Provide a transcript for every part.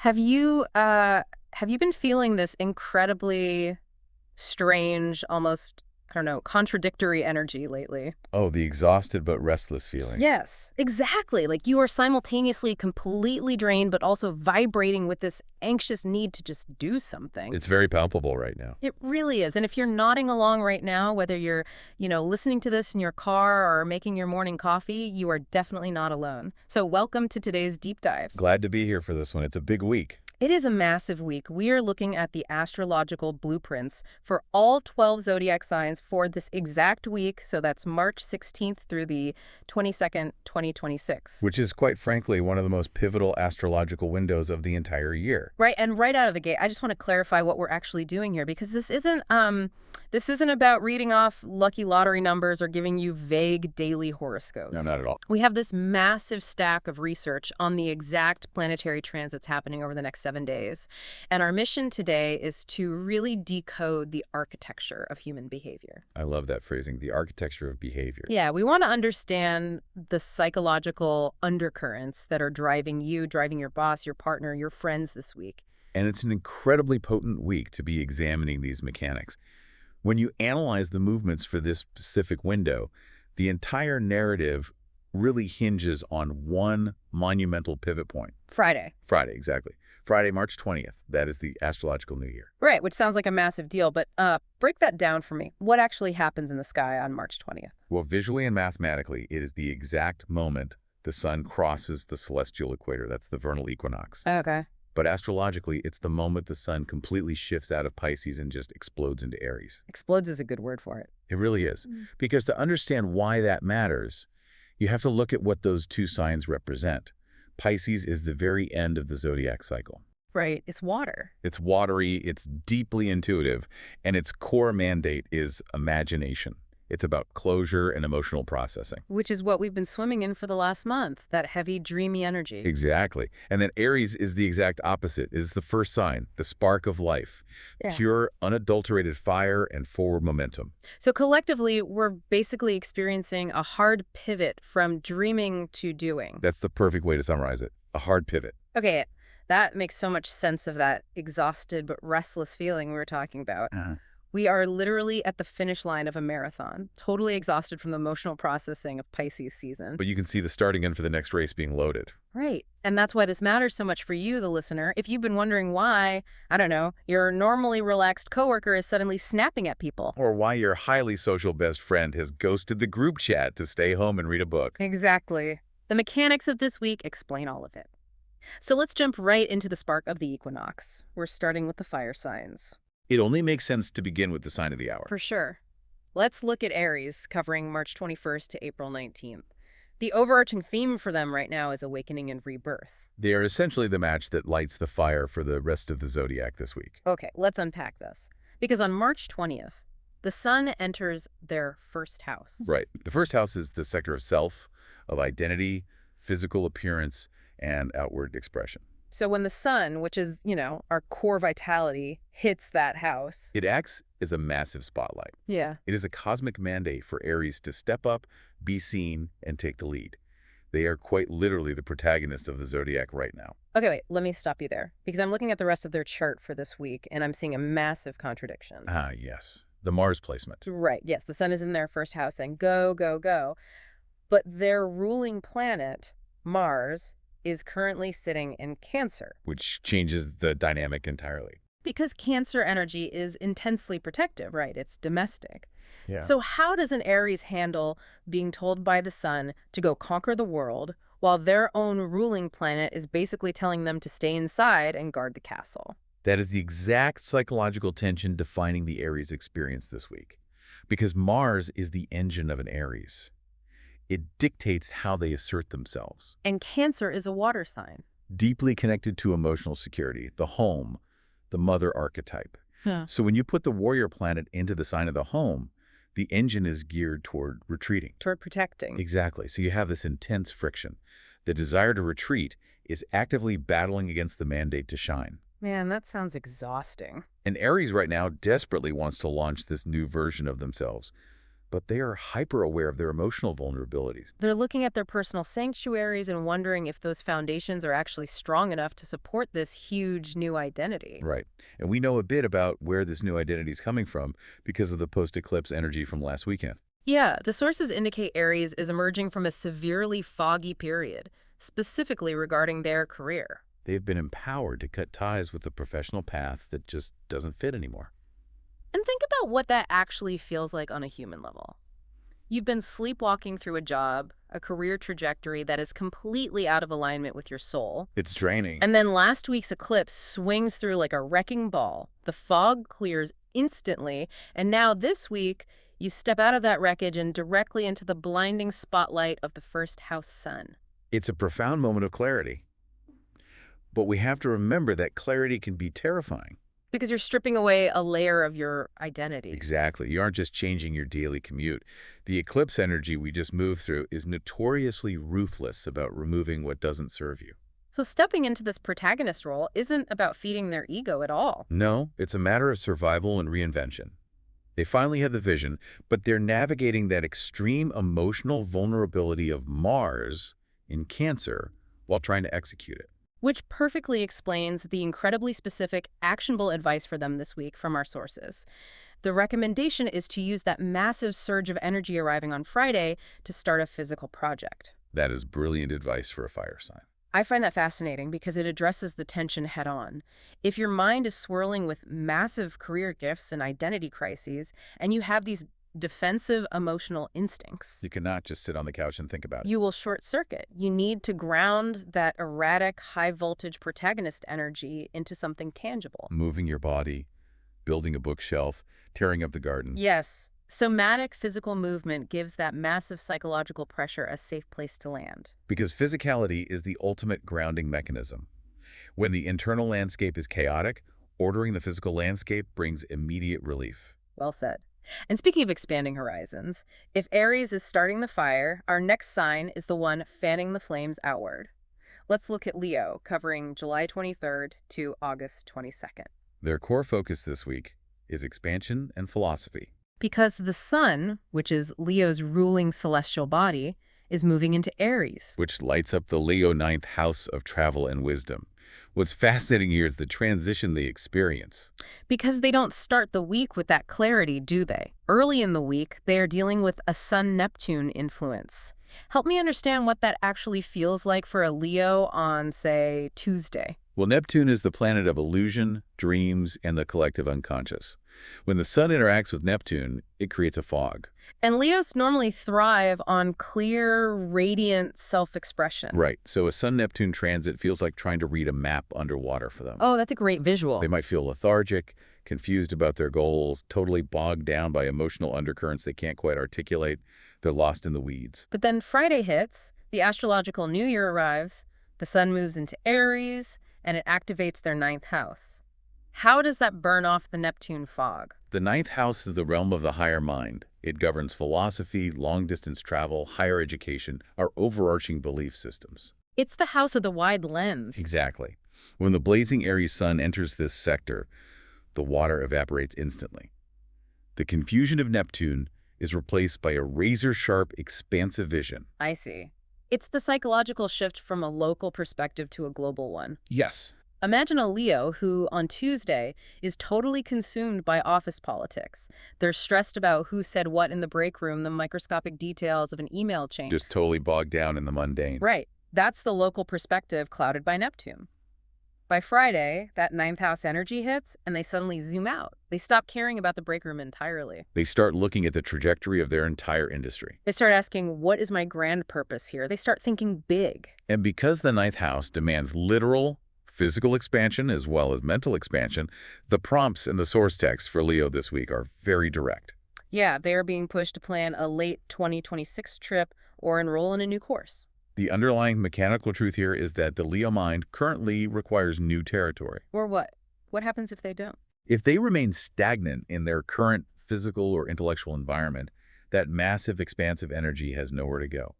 Have you been feeling this incredibly strange, almost, I don't know, contradictory energy lately? Oh, the exhausted but restless feeling. Yes, exactly. Like you are simultaneously completely drained, but also vibrating with this anxious need to just do something. It's very palpable right now. It really is. And if you're nodding along right now, whether you're, listening to this in your car or making your morning coffee, you are definitely not alone. So welcome to today's deep dive. Glad to be here for this one. It's a big week. It is a massive week. We are looking at the astrological blueprints for all 12 zodiac signs for this exact week. So that's March 16th through the 22nd, 2026. Which is, quite frankly, one of the most pivotal astrological windows of the entire year. Right, and right out of the gate, I just want to clarify what we're actually doing here, because this isn't about reading off lucky lottery numbers or giving you vague daily horoscopes. No, not at all. We have this massive stack of research on the exact planetary transits happening over the next 7 days. And our mission today is to really decode the architecture of human behavior. I love that phrasing, the architecture of behavior. Yeah, we want to understand the psychological undercurrents that are driving you, driving your boss, your partner, your friends this week. And it's an incredibly potent week to be examining these mechanics. When you analyze the movements for this specific window, the entire narrative really hinges on one monumental pivot point. Friday. Friday, exactly. Friday, March 20th. That is the Astrological New Year. Right, which sounds like a massive deal, but break that down for me. What actually happens in the sky on March 20th? Well, visually and mathematically, it is the exact moment the sun crosses the celestial equator. That's the vernal equinox. Okay. But astrologically, it's the moment the sun completely shifts out of Pisces and just explodes into Aries. Explodes is a good word for it. It really is. Because to understand why that matters, you have to look at what those two signs represent. Pisces is the very end of the zodiac cycle. Right, it's water. It's watery, it's deeply intuitive, and its core mandate is imagination. It's about closure and emotional processing. Which is what we've been swimming in for the last month, that heavy, dreamy energy. Exactly. And then Aries is the exact opposite. It is the first sign, the spark of life. Yeah. Pure, unadulterated fire and forward momentum. So collectively, we're basically experiencing a hard pivot from dreaming to doing. That's the perfect way to summarize it. A hard pivot. Okay, that makes so much sense of that exhausted but restless feeling we were talking about. We are literally at the finish line of a marathon, totally exhausted from the emotional processing of Pisces season. But you can see the starting gun for the next race being loaded. Right. And that's why this matters so much for you, the listener. If you've been wondering why, I don't know, your normally relaxed coworker is suddenly snapping at people. Or why your highly social best friend has ghosted the group chat to stay home and read a book. Exactly. The mechanics of this week explain all of it. So let's jump right into the spark of the equinox. We're starting with the fire signs. It only makes sense to begin with the sign of the hour. For sure. Let's look at Aries, covering March 21st to April 19th. The overarching theme for them right now is awakening and rebirth. They are essentially the match that lights the fire for the rest of the zodiac this week. Okay, let's unpack this. Because on March 20th, the sun enters their first house. Right. The first house is the sector of self, of identity, physical appearance, and outward expression. So when the sun, which is, our core vitality, hits that house. It acts as a massive spotlight. Yeah. It is a cosmic mandate for Aries to step up, be seen, and take the lead. They are quite literally the protagonist of the zodiac right now. Okay, wait, let me stop you there. Because I'm looking at the rest of their chart for this week, and I'm seeing a massive contradiction. Ah, yes. The Mars placement. Right, yes, the sun is in their first house and go, go, go. But their ruling planet, Mars, is currently sitting in Cancer. Which changes the dynamic entirely. Because Cancer energy is intensely protective, right? It's domestic. Yeah. So how does an Aries handle being told by the sun to go conquer the world while their own ruling planet is basically telling them to stay inside and guard the castle? That is the exact psychological tension defining the Aries experience this week. Because Mars is the engine of an Aries. It dictates how they assert themselves. And Cancer is a water sign. Deeply connected to emotional security, the home, the mother archetype. Huh. So when you put the warrior planet into the sign of the home, the engine is geared toward retreating. Toward protecting. Exactly. So you have this intense friction. The desire to retreat is actively battling against the mandate to shine. Man, that sounds exhausting. And Aries right now desperately wants to launch this new version of themselves. but they are hyper-aware of their emotional vulnerabilities. They're looking at their personal sanctuaries and wondering if those foundations are actually strong enough to support this huge new identity. Right. And we know a bit about where this new identity is coming from because of the post-eclipse energy from last weekend. Yeah, the sources indicate Aries is emerging from a severely foggy period, specifically regarding their career. They've been empowered to cut ties with the professional path that just doesn't fit anymore. And think about what that actually feels like on a human level. You've been sleepwalking through a job, a career trajectory that is completely out of alignment with your soul. It's draining. And then last week's eclipse swings through like a wrecking ball. The fog clears instantly, and now this week, you step out of that wreckage and directly into the blinding spotlight of the first house sun. It's a profound moment of clarity. But we have to remember that clarity can be terrifying. Because you're stripping away a layer of your identity. Exactly. You aren't just changing your daily commute. The eclipse energy we just moved through is notoriously ruthless about removing what doesn't serve you. So stepping into this protagonist role isn't about feeding their ego at all. No, it's a matter of survival and reinvention. They finally have the vision, but they're navigating that extreme emotional vulnerability of Mars in Cancer while trying to execute it. Which perfectly explains the incredibly specific, actionable advice for them this week from our sources. The recommendation is to use that massive surge of energy arriving on Friday to start a physical project. That is brilliant advice for a fire sign. I find that fascinating because it addresses the tension head-on. If your mind is swirling with massive career gifts and identity crises, and you have these defensive emotional instincts, You cannot just sit on the couch and think about it. you will short circuit. You need to ground that erratic, high-voltage protagonist energy into something tangible. Moving your body, building a bookshelf, tearing up the garden. Yes. Somatic physical movement gives that massive psychological pressure a safe place to land. Because physicality is the ultimate grounding mechanism. When the internal landscape is chaotic, ordering the physical landscape brings immediate relief. Well said. And speaking of expanding horizons, if Aries is starting the fire, our next sign is the one fanning the flames outward. Let's look at Leo, covering July 23rd to August 22nd. Their core focus this week is expansion and philosophy. Because the sun, which is Leo's ruling celestial body, is moving into Aries. Which lights up the Leo ninth house of travel and wisdom. What's fascinating here is the transition they experience. Because they don't start the week with that clarity, do they? Early in the week, they are dealing with a Sun-Neptune influence. Help me understand what that actually feels like for a Leo on, say, Tuesday. Well, Neptune is the planet of illusion, dreams, and the collective unconscious. When the sun interacts with Neptune, it creates a fog. And Leos normally thrive on clear, radiant self-expression. Right. So a Sun-Neptune transit feels like trying to read a map underwater for them. Oh, that's a great visual. They might feel lethargic, confused about their goals, totally bogged down by emotional undercurrents they can't quite articulate. They're lost in the weeds. But then Friday hits, the Astrological New Year arrives, the sun moves into Aries, and it activates their ninth house. How does that burn off the Neptune fog? The ninth house is the realm of the higher mind. It governs philosophy, long-distance travel, higher education, our overarching belief systems. It's the house of the wide lens. Exactly. When the blazing Aries sun enters this sector, the water evaporates instantly. The confusion of Neptune is replaced by a razor-sharp, expansive vision. I see. It's the psychological shift from a local perspective to a global one. Yes. Imagine a Leo who, on Tuesday, is totally consumed by office politics. They're stressed about who said what in the break room, the microscopic details of an email chain. Just totally bogged down in the mundane. Right. That's the local perspective clouded by Neptune. By Friday, that ninth house energy hits, and they suddenly zoom out. They stop caring about the break room entirely. They start looking at the trajectory of their entire industry. They start asking, what is my grand purpose here? They start thinking big. And because the ninth house demands literal, physical expansion as well as mental expansion, the prompts in the source text for Leo this week are very direct. Yeah, they are being pushed to plan a late 2026 trip or enroll in a new course. The underlying mechanical truth here is that the Leo mind currently requires new territory. Or what? What happens if they don't? If they remain stagnant in their current physical or intellectual environment, that massive expansive energy has nowhere to go.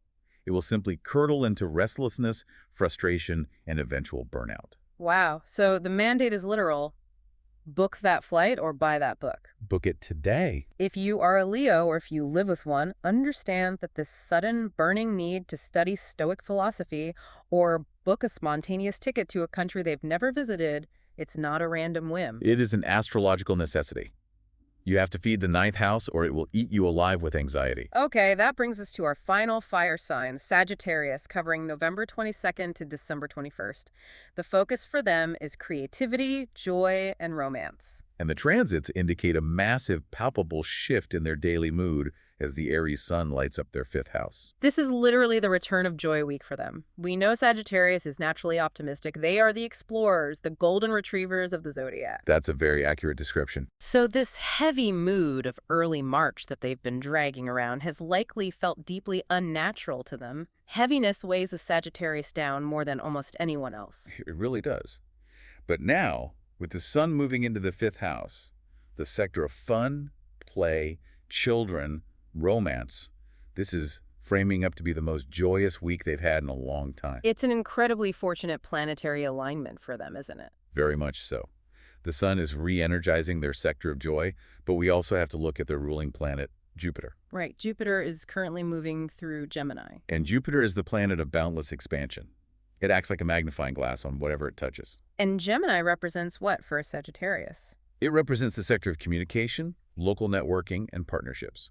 It will simply curdle into restlessness, frustration, and eventual burnout. Wow, so the mandate is literal. Book that flight or buy that book. Book it today. If you are a Leo or if you live with one, understand that this sudden burning need to study Stoic philosophy or book a spontaneous ticket to a country they've never visited, it's not a random whim. It is an astrological necessity. You have to feed the ninth house or it will eat you alive with anxiety. Okay, that brings us to our final fire sign, Sagittarius, covering November 22nd to December 21st. The focus for them is creativity, joy, and romance. And the transits indicate a massive, palpable shift in their daily mood as the Aries sun lights up their fifth house. This is literally the return of joy week for them. We know Sagittarius is naturally optimistic. They are the explorers, the golden retrievers of the Zodiac. That's a very accurate description. So this heavy mood of early March that they've been dragging around has likely felt deeply unnatural to them. Heaviness weighs a Sagittarius down more than almost anyone else. It really does. But now, with the sun moving into the fifth house, the sector of fun, play, children, romance, this is framing up to be the most joyous week they've had in a long time. It's an incredibly fortunate planetary alignment for them, isn't it? Very much so. The sun is re-energizing their sector of joy, but we also have to look at their ruling planet, Jupiter. Right. Jupiter is currently moving through Gemini. And Jupiter is the planet of boundless expansion. It acts like a magnifying glass on whatever it touches. And Gemini represents what for a Sagittarius? It represents the sector of communication, local networking, and partnerships.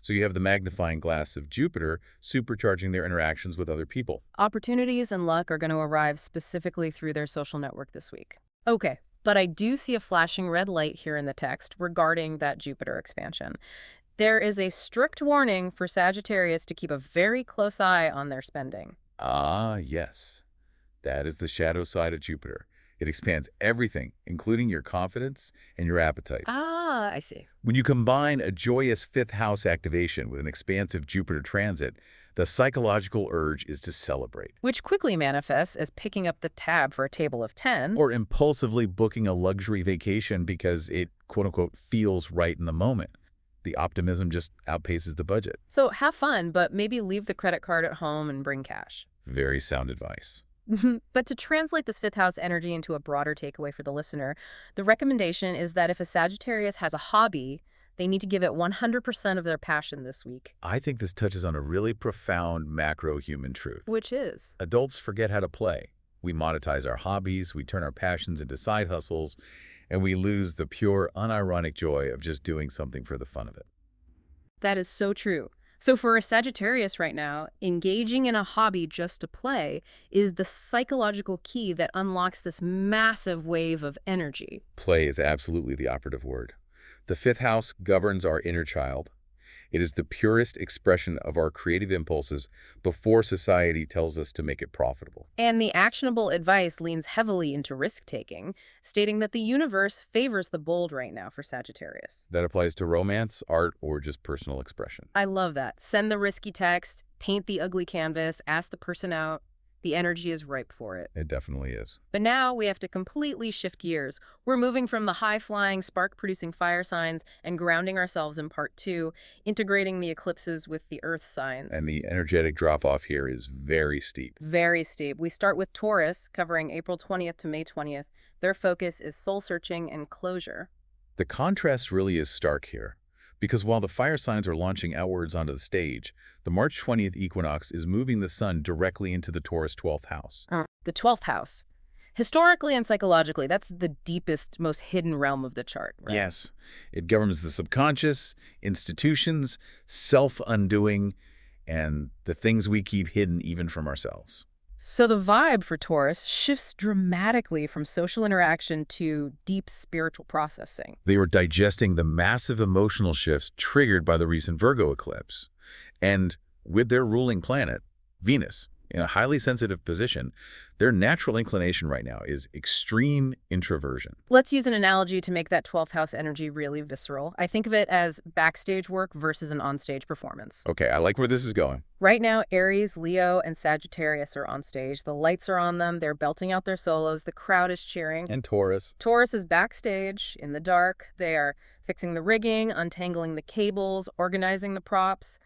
So you have the magnifying glass of Jupiter supercharging their interactions with other people. Opportunities and luck are going to arrive specifically through their social network this week. Okay, but I do see a flashing red light here in the text regarding that Jupiter expansion. There is a strict warning for Sagittarius to keep a very close eye on their spending. Ah, yes. That is the shadow side of Jupiter. It expands everything, including your confidence and your appetite. Ah, I see. When you combine a joyous fifth house activation with an expansive Jupiter transit, the psychological urge is to celebrate. Which quickly manifests as picking up the tab for a table of 10. Or impulsively booking a luxury vacation because it, quote-unquote, feels right in the moment. The optimism just outpaces the budget. So have fun, but maybe leave the credit card at home and bring cash. Very sound advice. But to translate this fifth house energy into a broader takeaway for the listener, the recommendation is that if a Sagittarius has a hobby, they need to give it 100% of their passion this week. I think this touches on a really profound macro-human truth. Which is? Adults forget how to play. We monetize our hobbies, we turn our passions into side hustles, and we lose the pure, unironic joy of just doing something for the fun of it. That is so true. So for a Sagittarius right now, engaging in a hobby just to play is the psychological key that unlocks this massive wave of energy. Play is absolutely the operative word. The fifth house governs our inner child. It is the purest expression of our creative impulses before society tells us to make it profitable. And the actionable advice leans heavily into risk-taking, stating that the universe favors the bold right now for Sagittarius. That applies to romance, art, or just personal expression. I love that. Send the risky text, paint the ugly canvas, ask the person out. The energy is ripe for it. It definitely is. But now we have to completely shift gears. We're moving from the high-flying, spark-producing fire signs and grounding ourselves in part 2, integrating the eclipses with the earth signs. And the energetic drop-off here is very steep. Very steep. We start with Taurus, covering April 20th to May 20th. Their focus is soul-searching and closure. The contrast really is stark here. Because while the fire signs are launching outwards onto the stage, the March 20th equinox is moving the sun directly into the Taurus 12th house. The 12th house. Historically and psychologically, that's the deepest, most hidden realm of the chart, right? Yes. It governs the subconscious, institutions, self-undoing, and the things we keep hidden even from ourselves. So the vibe for Taurus shifts dramatically from social interaction to deep spiritual processing. They were digesting the massive emotional shifts triggered by the recent Virgo eclipse. And with their ruling planet, Venus, in a highly sensitive position, their natural inclination right now is extreme introversion. Let's use an analogy to make that 12th house energy really visceral. I think of it as backstage work versus an onstage performance. Okay, I like where this is going. Right now, Aries, Leo, and Sagittarius are on stage. The lights are on them. They're belting out their solos. The crowd is cheering. And Taurus. Taurus is backstage in the dark. They are fixing the rigging, untangling the cables, organizing the props,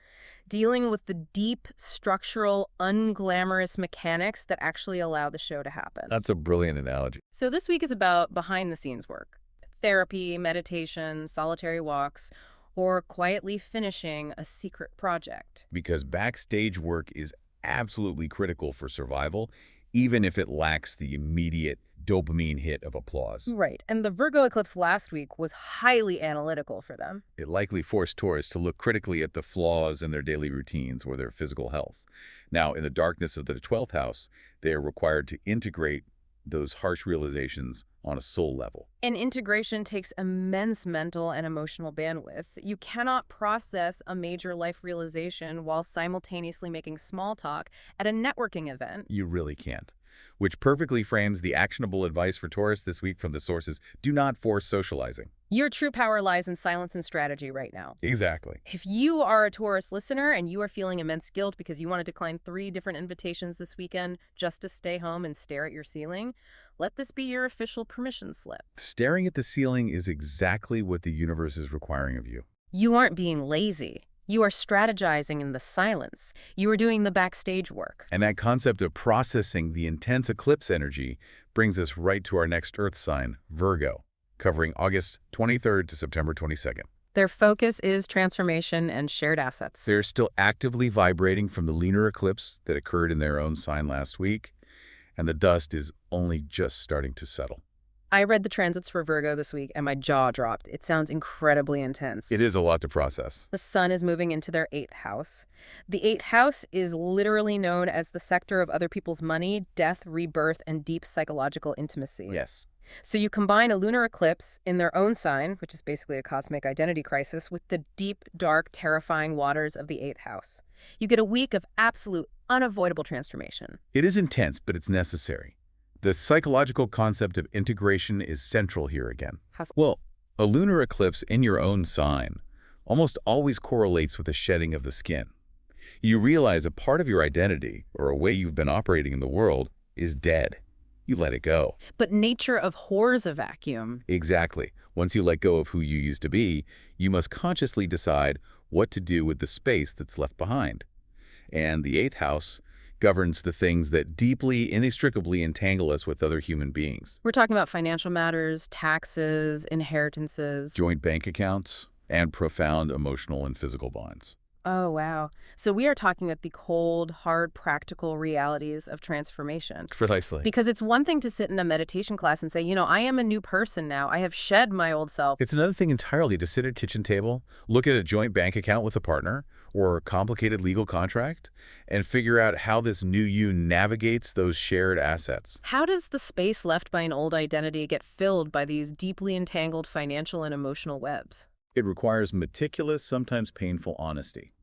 dealing with the deep, structural, unglamorous mechanics that actually allow the show to happen. That's a brilliant analogy. So this week is about behind-the-scenes work. therapy, meditation, solitary walks, or quietly finishing a secret project. Because backstage work is absolutely critical for survival, even if it lacks the immediate dopamine hit of applause. Right, and the Virgo eclipse last week was highly analytical for them. It likely forced Taurus to look critically at the flaws in their daily routines or their physical health. Now, in the darkness of the 12th house, they are required to integrate those harsh realizations on a soul level. And integration takes immense mental and emotional bandwidth. You cannot process a major life realization while simultaneously making small talk at a networking event. You really can't. Which perfectly frames the actionable advice for Taurus this week from the sources: do not force socializing. Your true power lies in silence and strategy right now. Exactly. If you are a Taurus listener and you are feeling immense guilt because you want to decline 3 different invitations this weekend just to stay home and stare at your ceiling, let this be your official permission slip. Staring at the ceiling is exactly what the universe is requiring of you. You aren't being lazy. You are strategizing in the silence. You are doing the backstage work. And that concept of processing the intense eclipse energy brings us right to our next Earth sign, Virgo, covering August 23rd to September 22nd. Their focus is transformation and shared assets. They're still actively vibrating from the lunar eclipse that occurred in their own sign last week, and the dust is only just starting to settle. I read the transits for Virgo this week and my jaw dropped. It sounds incredibly intense. It is a lot to process. The sun is moving into their 8th house. The 8th house is literally known as the sector of other people's money, death, rebirth, and deep psychological intimacy. Yes. So you combine a lunar eclipse in their own sign, which is basically a cosmic identity crisis, with the deep, dark, terrifying waters of the 8th house. You get a week of absolute, unavoidable transformation. It is intense, but it's necessary. The psychological concept of integration is central here again. Well, a lunar eclipse in your own sign almost always correlates with the shedding of the skin. You realize a part of your identity, or a way you've been operating in the world, is dead. You let it go. But nature abhors a vacuum. Exactly. Once you let go of who you used to be, you must consciously decide what to do with the space that's left behind. And the 8th house governs the things that deeply, inextricably entangle us with other human beings. We're talking about financial matters, taxes, inheritances. Joint bank accounts, and profound emotional and physical bonds. Oh, wow. So we are talking about the cold, hard, practical realities of transformation. Precisely. Because it's one thing to sit in a meditation class and say, you know, I am a new person now. I have shed my old self. It's another thing entirely to sit at a kitchen table, look at a joint bank account with a partner, or a complicated legal contract, and figure out how this new you navigates those shared assets. How does the space left by an old identity get filled by these deeply entangled financial and emotional webs? It requires meticulous, sometimes painful honesty.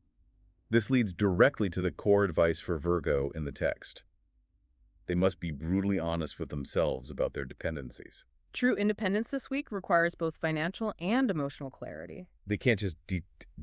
This leads directly to the core advice for Virgo in the text. They must be brutally honest with themselves about their dependencies. True independence this week requires both financial and emotional clarity. They can't just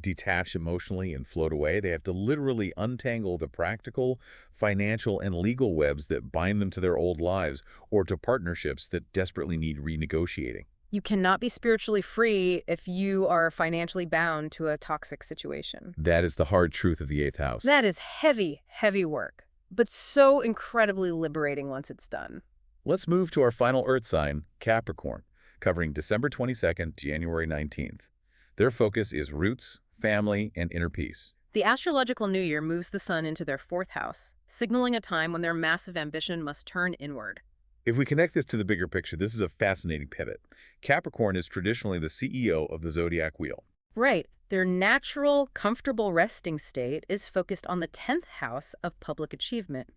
detach emotionally and float away. They have to literally untangle the practical, financial, and legal webs that bind them to their old lives or to partnerships that desperately need renegotiating. You cannot be spiritually free if you are financially bound to a toxic situation. That is the hard truth of the 8th house. That is heavy, heavy work, but so incredibly liberating once it's done. Let's move to our final Earth sign, Capricorn, covering December 22nd, January 19th. Their focus is roots, family, and inner peace. The Astrological New Year moves the sun into their 4th house, signaling a time when their massive ambition must turn inward. If we connect this to the bigger picture, this is a fascinating pivot. Capricorn is traditionally the CEO of the Zodiac wheel. Right. Their natural, comfortable resting state is focused on the 10th house of public achievement,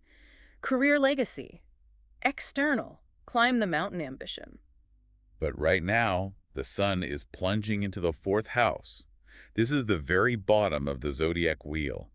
career legacy, external, climb the mountain ambition. But right now, the sun is plunging into the 4th house. This is the very bottom of the Zodiac wheel.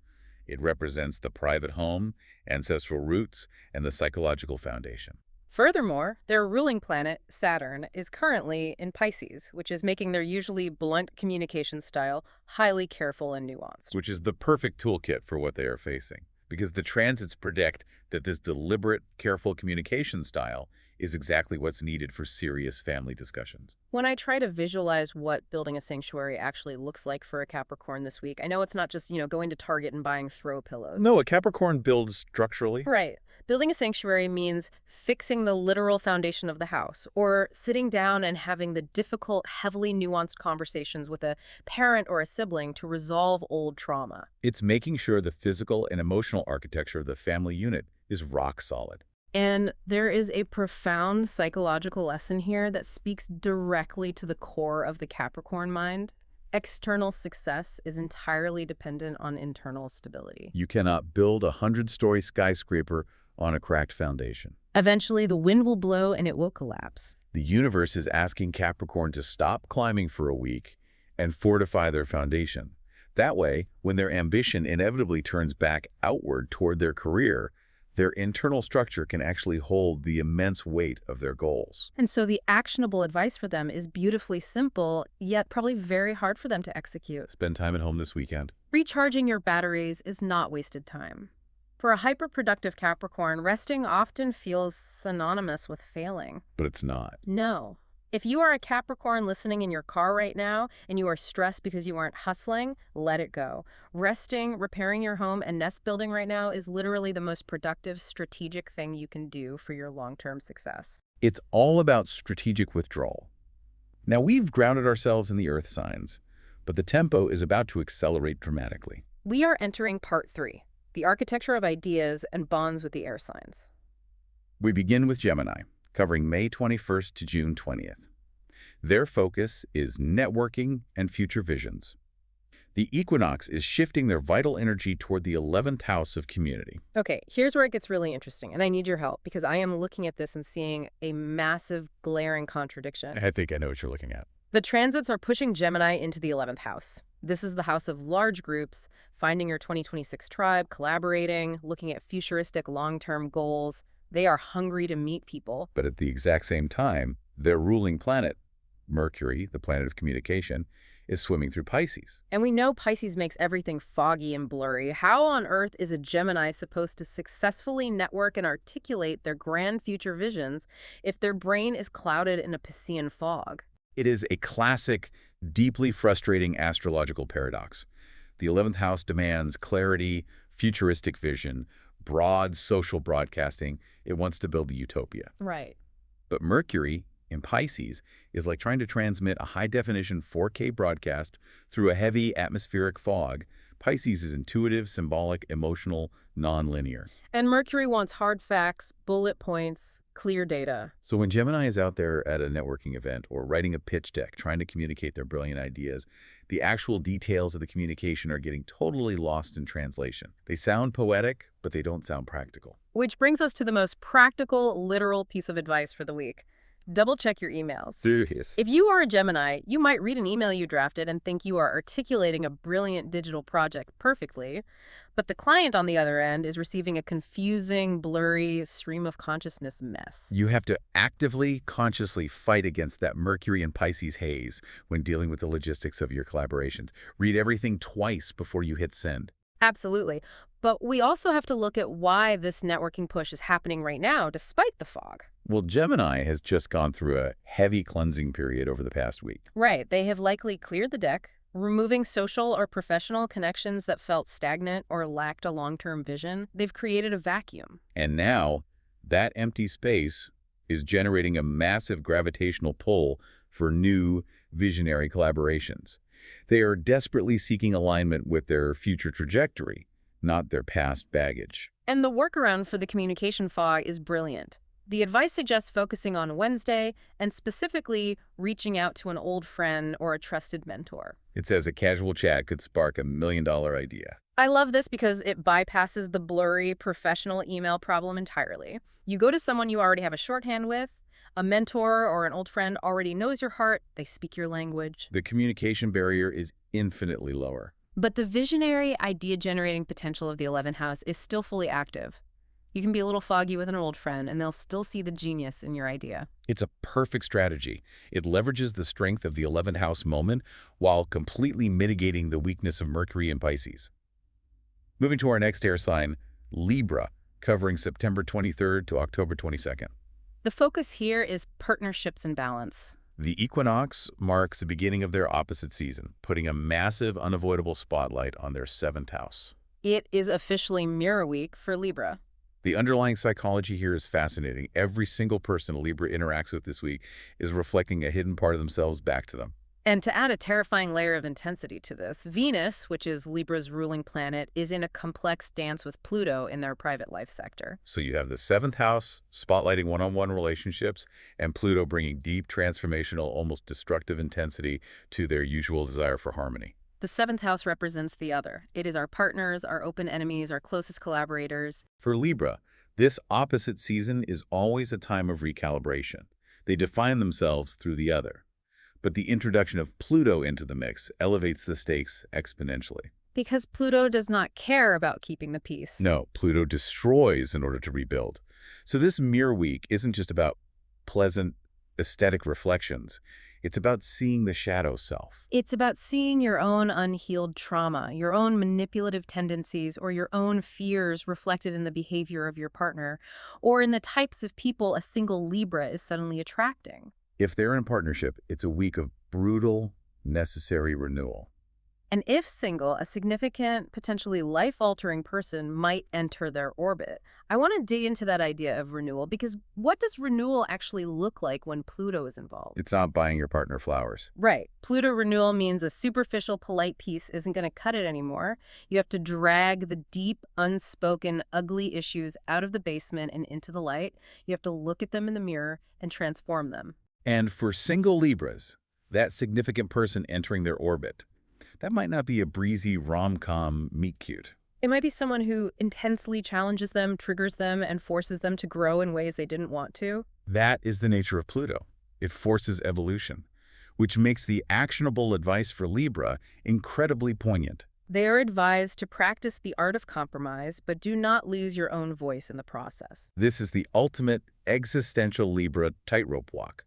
It represents the private home, ancestral roots, and the psychological foundation. Furthermore, their ruling planet, Saturn, is currently in Pisces, which is making their usually blunt communication style highly careful and nuanced. Which is the perfect toolkit for what they are facing, because the transits predict that this deliberate, careful communication style is exactly what's needed for serious family discussions. When I try to visualize what building a sanctuary actually looks like for a Capricorn this week, I know it's not just, going to Target and buying throw pillows. No, a Capricorn builds structurally. Right. Building a sanctuary means fixing the literal foundation of the house, or sitting down and having the difficult, heavily nuanced conversations with a parent or a sibling to resolve old trauma. It's making sure the physical and emotional architecture of the family unit is rock solid. And there is a profound psychological lesson here that speaks directly to the core of the Capricorn mind. External success is entirely dependent on internal stability. You cannot build a 100-story skyscraper on a cracked foundation. Eventually, the wind will blow and it will collapse. The universe is asking Capricorn to stop climbing for a week and fortify their foundation. That way, when their ambition inevitably turns back outward toward their career, their internal structure can actually hold the immense weight of their goals. And so the actionable advice for them is beautifully simple, yet probably very hard for them to execute. Spend time at home this weekend. Recharging your batteries is not wasted time. For a hyperproductive Capricorn, resting often feels synonymous with failing. But it's not. No. If you are a Capricorn listening in your car right now and you are stressed because you aren't hustling, let it go. Resting, repairing your home, and nest building right now is literally the most productive, strategic thing you can do for your long-term success. It's all about strategic withdrawal. Now, we've grounded ourselves in the earth signs, but the tempo is about to accelerate dramatically. We are entering part 3, the architecture of ideas and bonds with the air signs. We begin with Gemini, covering May 21st to June 20th. Their focus is networking and future visions. The equinox is shifting their vital energy toward the 11th house of community. Okay, here's where it gets really interesting, and I need your help because I am looking at this and seeing a massive, glaring contradiction. I think I know what you're looking at. The transits are pushing Gemini into the 11th house. This is the house of large groups, finding your 2026 tribe, collaborating, looking at futuristic long-term goals. They are hungry to meet people. But at the exact same time, their ruling planet, Mercury, the planet of communication, is swimming through Pisces. And we know Pisces makes everything foggy and blurry. How on earth is a Gemini supposed to successfully network and articulate their grand future visions if their brain is clouded in a Piscean fog? It is a classic, deeply frustrating astrological paradox. The 11th house demands clarity, futuristic vision, broad social broadcasting. It wants to build the utopia. Right. But Mercury, in Pisces, is like trying to transmit a high-definition 4K broadcast through a heavy atmospheric fog. Pisces is intuitive, symbolic, emotional, non-linear. And Mercury wants hard facts, bullet points, clear data. So when Gemini is out there at a networking event or writing a pitch deck, trying to communicate their brilliant ideas, the actual details of the communication are getting totally lost in translation. They sound poetic, but they don't sound practical. Which brings us to the most practical, literal piece of advice for the week. Double-check your emails. Serious. If you are a Gemini, you might read an email you drafted and think you are articulating a brilliant digital project perfectly, but the client on the other end is receiving a confusing, blurry, stream of consciousness mess. You have to actively, consciously fight against that Mercury and Pisces haze when dealing with the logistics of your collaborations. Read everything twice before you hit send. Absolutely. But we also have to look at why this networking push is happening right now, despite the fog. Well, Gemini has just gone through a heavy cleansing period over the past week. Right. They have likely cleared the deck, removing social or professional connections that felt stagnant or lacked a long-term vision. They've created a vacuum. And now, that empty space is generating a massive gravitational pull for new visionary collaborations. They are desperately seeking alignment with their future trajectory, not their past baggage. And the workaround for the communication fog is brilliant. The advice suggests focusing on Wednesday and specifically reaching out to an old friend or a trusted mentor. It says a casual chat could spark $1 million idea. I love this because it bypasses the blurry professional email problem entirely. You go to someone you already have a shorthand with. A mentor or an old friend already knows your heart. They speak your language. The communication barrier is infinitely lower. But the visionary, idea-generating potential of the 11th house is still fully active. You can be a little foggy with an old friend, and they'll still see the genius in your idea. It's a perfect strategy. It leverages the strength of the 11th house moment while completely mitigating the weakness of Mercury and Pisces. Moving to our next air sign, Libra, covering September 23rd to October 22nd. The focus here is partnerships and balance. The equinox marks the beginning of their opposite season, putting a massive, unavoidable spotlight on their 7th house. It is officially Mirror Week for Libra. The underlying psychology here is fascinating. Every single person Libra interacts with this week is reflecting a hidden part of themselves back to them. And to add a terrifying layer of intensity to this, Venus, which is Libra's ruling planet, is in a complex dance with Pluto in their private life sector. So you have the seventh house spotlighting one-on-one relationships and Pluto bringing deep, transformational, almost destructive intensity to their usual desire for harmony. The seventh house represents the other. It is our partners, our open enemies, our closest collaborators. For Libra, this opposite season is always a time of recalibration. They define themselves through the other. But the introduction of Pluto into the mix elevates the stakes exponentially. Because Pluto does not care about keeping the peace. No, Pluto destroys in order to rebuild. So this mirror week isn't just about pleasant, aesthetic reflections. It's about seeing the shadow self. It's about seeing your own unhealed trauma, your own manipulative tendencies, or your own fears reflected in the behavior of your partner, or in the types of people a single Libra is suddenly attracting. If they're in partnership, it's a week of brutal, necessary renewal. And if single, a significant, potentially life-altering person might enter their orbit. I want to dig into that idea of renewal, because what does renewal actually look like when Pluto is involved? It's not buying your partner flowers. Right. Pluto renewal means a superficial, polite piece isn't going to cut it anymore. You have to drag the deep, unspoken, ugly issues out of the basement and into the light. You have to look at them in the mirror and transform them. And for single Libras, that significant person entering their orbit, that might not be a breezy rom-com meet-cute. It might be someone who intensely challenges them, triggers them, and forces them to grow in ways they didn't want to. That is the nature of Pluto. It forces evolution, which makes the actionable advice for Libra incredibly poignant. They are advised to practice the art of compromise, but do not lose your own voice in the process. This is the ultimate existential Libra tightrope walk.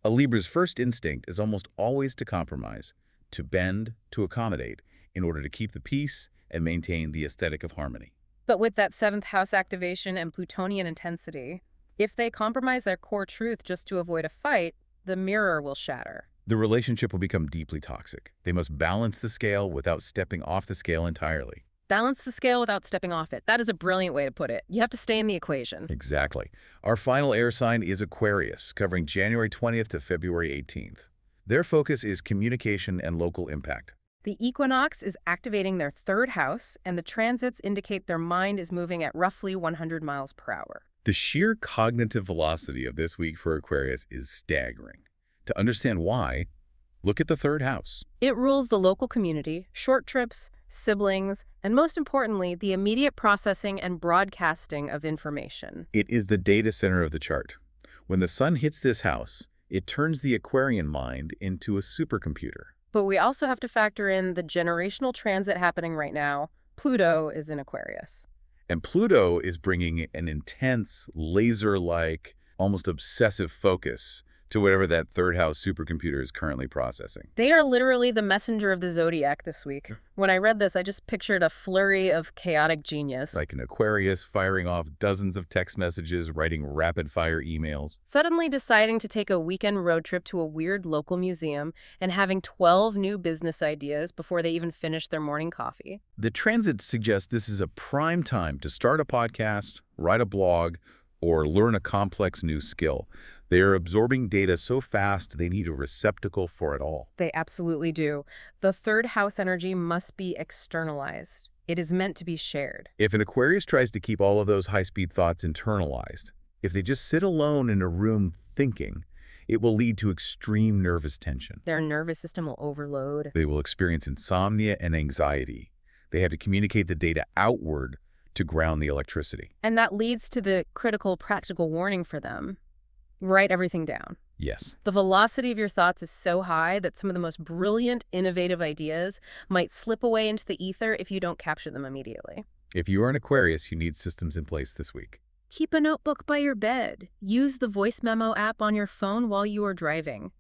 A Libra's first instinct is almost always to compromise, to bend, to accommodate, in order to keep the peace and maintain the aesthetic of harmony. But with that seventh house activation and Plutonian intensity, if they compromise their core truth just to avoid a fight, the mirror will shatter. The relationship will become deeply toxic. They must balance the scale without stepping off the scale entirely. Balance the scale without stepping off it. That is a brilliant way to put it. You have to stay in the equation. Exactly. Our final air sign is Aquarius, covering January 20th to February 18th. Their focus is communication and local impact. The equinox is activating their third house, and the transits indicate their mind is moving at roughly 100 miles per hour. The sheer cognitive velocity of this week for Aquarius is staggering. To understand why, look at the third house. It rules the local community, short trips, siblings, and most importantly, the immediate processing and broadcasting of information. It is the data center of the chart. When the sun hits this house, it turns the Aquarian mind into a supercomputer. But we also have to factor in the generational transit happening right now. Pluto is in Aquarius. And Pluto is bringing an intense, laser-like, almost obsessive focus to whatever that third house supercomputer is currently processing. They are literally the messenger of the Zodiac this week. When I read this, I just pictured a flurry of chaotic genius. Like an Aquarius firing off dozens of text messages, writing rapid-fire emails. Suddenly deciding to take a weekend road trip to a weird local museum and having 12 new business ideas before they even finish their morning coffee. The transit suggests this is a prime time to start a podcast, write a blog, or learn a complex new skill. They are absorbing data so fast they need a receptacle for it all. They absolutely do. The third house energy must be externalized. It is meant to be shared. If an Aquarius tries to keep all of those high-speed thoughts internalized, if they just sit alone in a room thinking, it will lead to extreme nervous tension. Their nervous system will overload. They will experience insomnia and anxiety. They have to communicate the data outward to ground the electricity. And that leads to the critical practical warning for them. Write everything down. Yes. The velocity of your thoughts is so high that some of the most brilliant, innovative ideas might slip away into the ether if you don't capture them immediately. If you are an Aquarius, you need systems in place this week. Keep a notebook by your bed. Use the voice memo app on your phone while you are driving.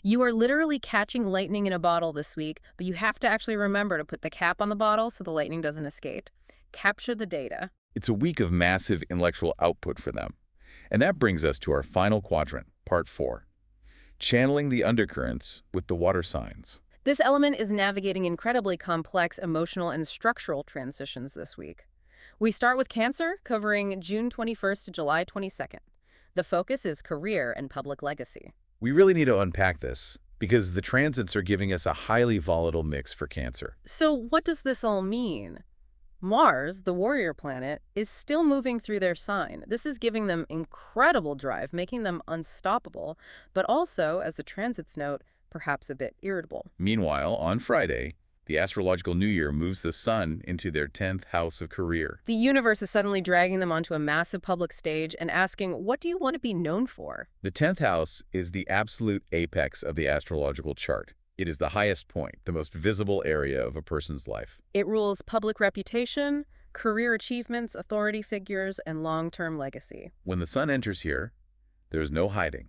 You are literally catching lightning in a bottle this week, but you have to actually remember to put the cap on the bottle so the lightning doesn't escape. Capture the data. It's a week of massive intellectual output for them. And that brings us to our final quadrant, part 4. Channeling the undercurrents with the water signs. This element is navigating incredibly complex emotional and structural transitions this week. We start with Cancer, covering June 21st to July 22nd. The focus is career and public legacy. We really need to unpack this because the transits are giving us a highly volatile mix for Cancer. So what does this all mean? Mars, the warrior planet, is still moving through their sign. This is giving them incredible drive, making them unstoppable, but also, as the transits note, perhaps a bit irritable. Meanwhile, on Friday, the Astrological New Year moves the Sun into their 10th house of career. The universe is suddenly dragging them onto a massive public stage and asking, what do you want to be known for? The 10th house is the absolute apex of the astrological chart. It is the highest point, the most visible area of a person's life. It rules public reputation, career achievements, authority figures, and long-term legacy. When the Sun enters here, there is no hiding.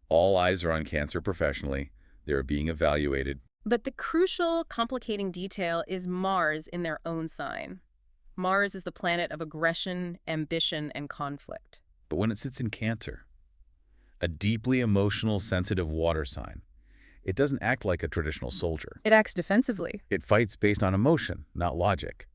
All eyes are on Cancer professionally. They are being evaluated. But the crucial, complicating detail is Mars in their own sign. Mars is the planet of aggression, ambition, and conflict. But when it sits in Cancer, a deeply emotional, sensitive water sign, it doesn't act like a traditional soldier. It acts defensively. It fights based on emotion, not logic.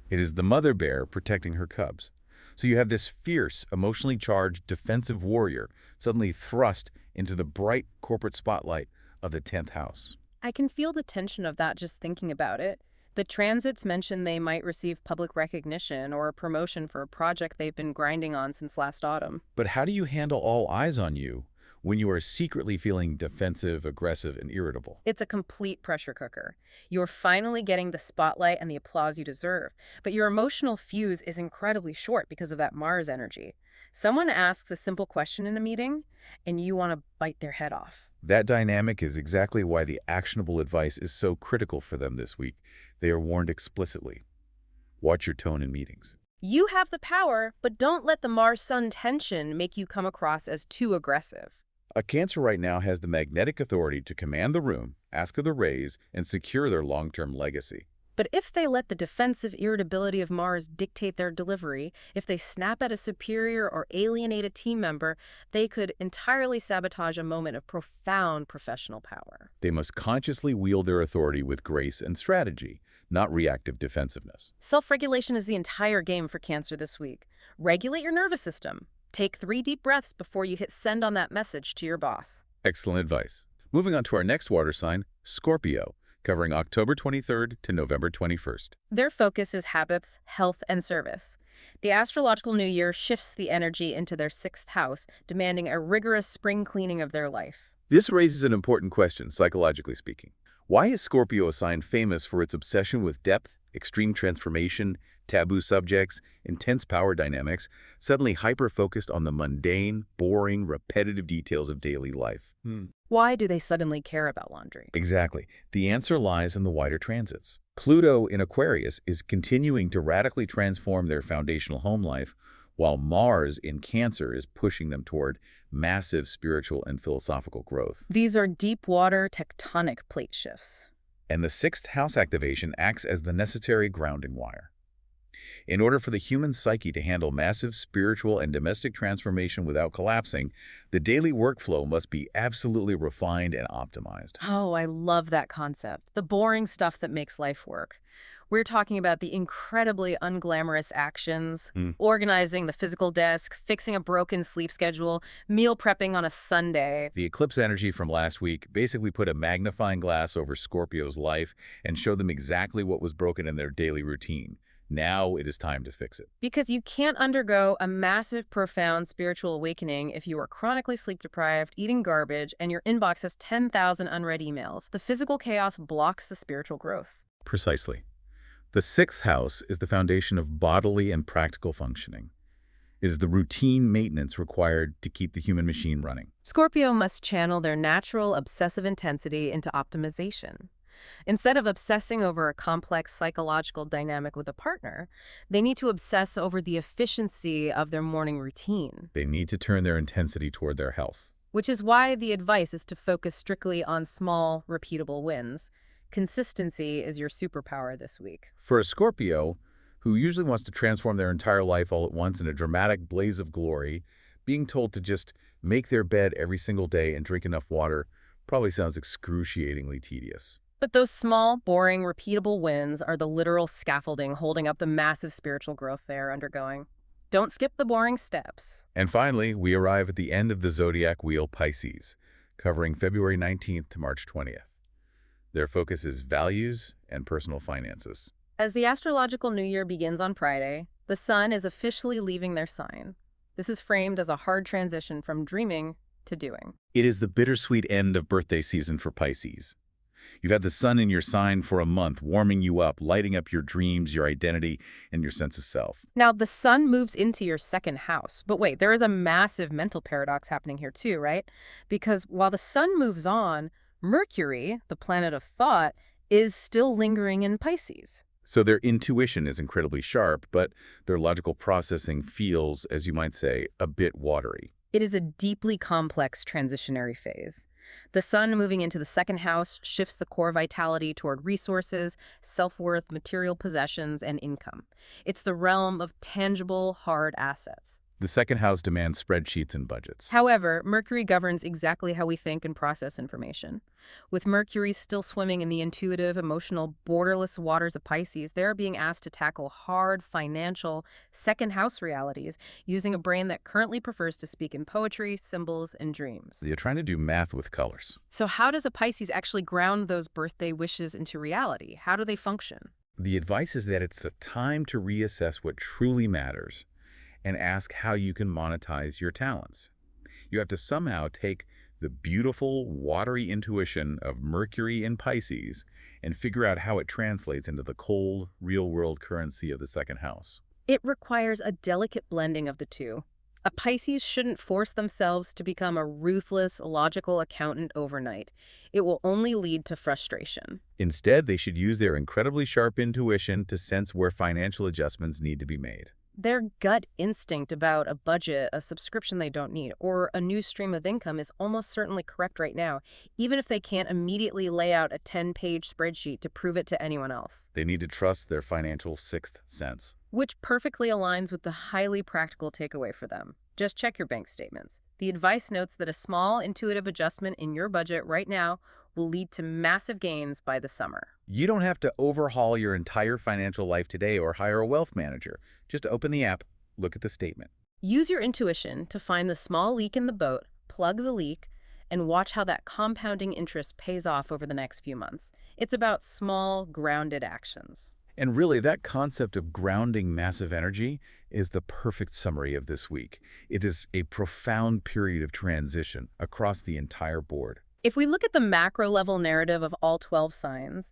It is the mother bear protecting her cubs. So you have this fierce, emotionally charged, defensive warrior suddenly thrust into the bright corporate spotlight of the 10th house. I can feel the tension of that just thinking about it. The transits mention they might receive public recognition or a promotion for a project they've been grinding on since last autumn. But how do you handle all eyes on you when you are secretly feeling defensive, aggressive, and irritable? It's a complete pressure cooker. You're finally getting the spotlight and the applause you deserve, but your emotional fuse is incredibly short because of that Mars energy. Someone asks a simple question in a meeting, and you want to bite their head off. That dynamic is exactly why the actionable advice is so critical for them this week. They are warned explicitly. Watch your tone in meetings. You have the power, but don't let the Mars-Sun tension make you come across as too aggressive. A Cancer right now has the magnetic authority to command the room, ask of the raise, and secure their long-term legacy. But if they let the defensive irritability of Mars dictate their delivery, if they snap at a superior or alienate a team member, they could entirely sabotage a moment of profound professional power. They must consciously wield their authority with grace and strategy, not reactive defensiveness. Self-regulation is the entire game for Cancer this week. Regulate your nervous system. Take 3 deep breaths before you hit send on that message to your boss. Excellent advice. Moving on to our next water sign, Scorpio, covering October 23rd to November 21st. Their focus is habits, health, and service. The Astrological New Year shifts the energy into their 6th house, demanding a rigorous spring cleaning of their life. This raises an important question, psychologically speaking. Why is Scorpio a sign famous for its obsession with depth, extreme transformation, taboo subjects, intense power dynamics, suddenly hyper-focused on the mundane, boring, repetitive details of daily life? Why do they suddenly care about laundry? Exactly. The answer lies in the wider transits. Pluto in Aquarius is continuing to radically transform their foundational home life, while Mars in Cancer is pushing them toward massive spiritual and philosophical growth. These are deep water tectonic plate shifts. And the 6th house activation acts as the necessary grounding wire. In order for the human psyche to handle massive spiritual and domestic transformation without collapsing, the daily workflow must be absolutely refined and optimized. Oh, I love that concept. The boring stuff that makes life work. We're talking about the incredibly unglamorous actions, organizing the physical desk, fixing a broken sleep schedule, meal prepping on a Sunday. The eclipse energy from last week basically put a magnifying glass over Scorpio's life and showed them exactly what was broken in their daily routine. Now it is time to fix it. Because you can't undergo a massive, profound spiritual awakening if you are chronically sleep-deprived, eating garbage, and your inbox has 10,000 unread emails. The physical chaos blocks the spiritual growth. Precisely. The 6th house is the foundation of bodily and practical functioning. It is the routine maintenance required to keep the human machine running. Scorpio must channel their natural obsessive intensity into optimization. Instead of obsessing over a complex psychological dynamic with a partner, they need to obsess over the efficiency of their morning routine. They need to turn their intensity toward their health. Which is why the advice is to focus strictly on small, repeatable wins. Consistency is your superpower this week. For a Scorpio, who usually wants to transform their entire life all at once in a dramatic blaze of glory, being told to just make their bed every single day and drink enough water probably sounds excruciatingly tedious. But those small, boring, repeatable wins are the literal scaffolding holding up the massive spiritual growth they are undergoing. Don't skip the boring steps. And finally, we arrive at the end of the zodiac wheel Pisces, covering February 19th to March 20th. Their focus is values and personal finances. As the astrological new year begins on Friday, the sun is officially leaving their sign. This is framed as a hard transition from dreaming to doing. It is the bittersweet end of birthday season for Pisces. You've had the sun in your sign for a month, warming you up, lighting up your dreams, your identity, and your sense of self. Now, the sun moves into your second house. But wait, there is a massive mental paradox happening here too, right? Because while the sun moves on, Mercury, the planet of thought, is still lingering in Pisces. So their intuition is incredibly sharp, but their logical processing feels, as you might say, a bit watery. It is a deeply complex transitionary phase. The sun moving into the second house shifts the core vitality toward resources, self-worth, material possessions, and income. It's the realm of tangible, hard assets. The second house demands spreadsheets and budgets. However, Mercury governs exactly how we think and process information. With Mercury still swimming in the intuitive, emotional, borderless waters of Pisces, they are being asked to tackle hard, financial, second house realities using a brain that currently prefers to speak in poetry, symbols, and dreams. You're trying to do math with colors. So how does a Pisces actually ground those birthday wishes into reality? How do they function? The advice is that it's a time to reassess what truly matters and ask how you can monetize your talents. You have to somehow take the beautiful, watery intuition of Mercury in Pisces and figure out how it translates into the cold, real-world currency of the second house. It requires a delicate blending of the two. A Pisces shouldn't force themselves to become a ruthless, logical accountant overnight. It will only lead to frustration. Instead, they should use their incredibly sharp intuition to sense where financial adjustments need to be made. Their gut instinct about a budget, a subscription they don't need, or a new stream of income is almost certainly correct right now, even if they can't immediately lay out a 10-page spreadsheet to prove it to anyone else. They need to trust their financial sixth sense. Which perfectly aligns with the highly practical takeaway for them. Just check your bank statements. The advice notes that a small, intuitive adjustment in your budget right now will lead to massive gains by the summer. You don't have to overhaul your entire financial life today or hire a wealth manager. Just open the app, look at the statement. Use your intuition to find the small leak in the boat, plug the leak, and watch how that compounding interest pays off over the next few months. It's about small, grounded actions. And really, that concept of grounding massive energy is the perfect summary of this week. It is a profound period of transition across the entire board. If we look at the macro-level narrative of all 12 signs,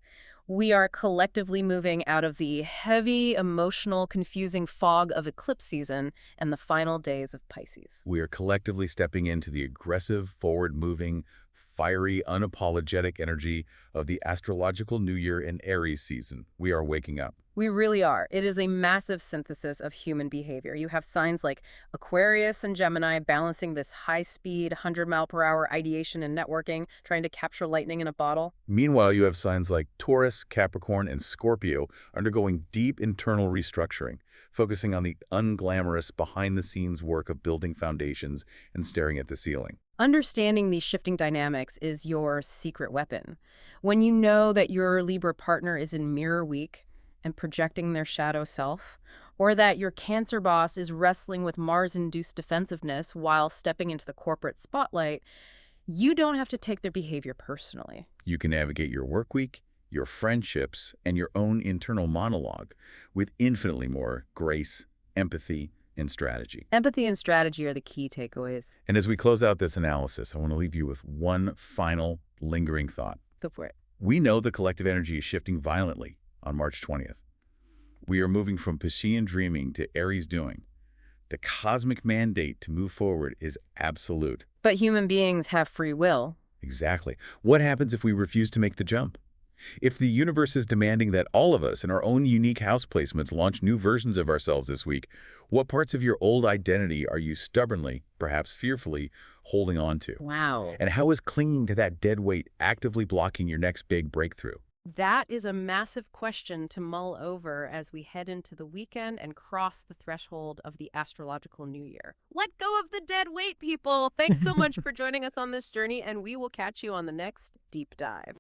we are collectively moving out of the heavy, emotional, confusing fog of eclipse season and the final days of Pisces. We are collectively stepping into the aggressive, forward-moving, fiery, unapologetic energy of the astrological New Year in Aries season. We are waking up. We really are. It is a massive synthesis of human behavior. You have signs like Aquarius and Gemini balancing this high-speed, 100-mile-per-hour ideation and networking, trying to capture lightning in a bottle. Meanwhile, you have signs like Taurus, Capricorn, and Scorpio undergoing deep internal restructuring, focusing on the unglamorous, behind-the-scenes work of building foundations and staring at the ceiling. Understanding these shifting dynamics is your secret weapon. When you know that your Libra partner is in mirror week and projecting their shadow self, or that your Cancer boss is wrestling with Mars-induced defensiveness while stepping into the corporate spotlight, you don't have to take their behavior personally. You can navigate your work week, your friendships, and your own internal monologue with infinitely more grace, empathy, and strategy. Empathy and strategy are the key takeaways. And as we close out this analysis, I want to leave you with one final lingering thought. Go for it. We know the collective energy is shifting violently on March 20th. We are moving from Piscean dreaming to Aries doing. The cosmic mandate to move forward is absolute. But human beings have free will. Exactly. What happens if we refuse to make the jump? If the universe is demanding that all of us in our own unique house placements launch new versions of ourselves this week, what parts of your old identity are you stubbornly, perhaps fearfully, holding on to? Wow. And how is clinging to that dead weight actively blocking your next big breakthrough? That is a massive question to mull over as we head into the weekend and cross the threshold of the Astrological New Year. Let go of the dead weight, people! Thanks so much for joining us on this journey, and we will catch you on the next Deep Dive.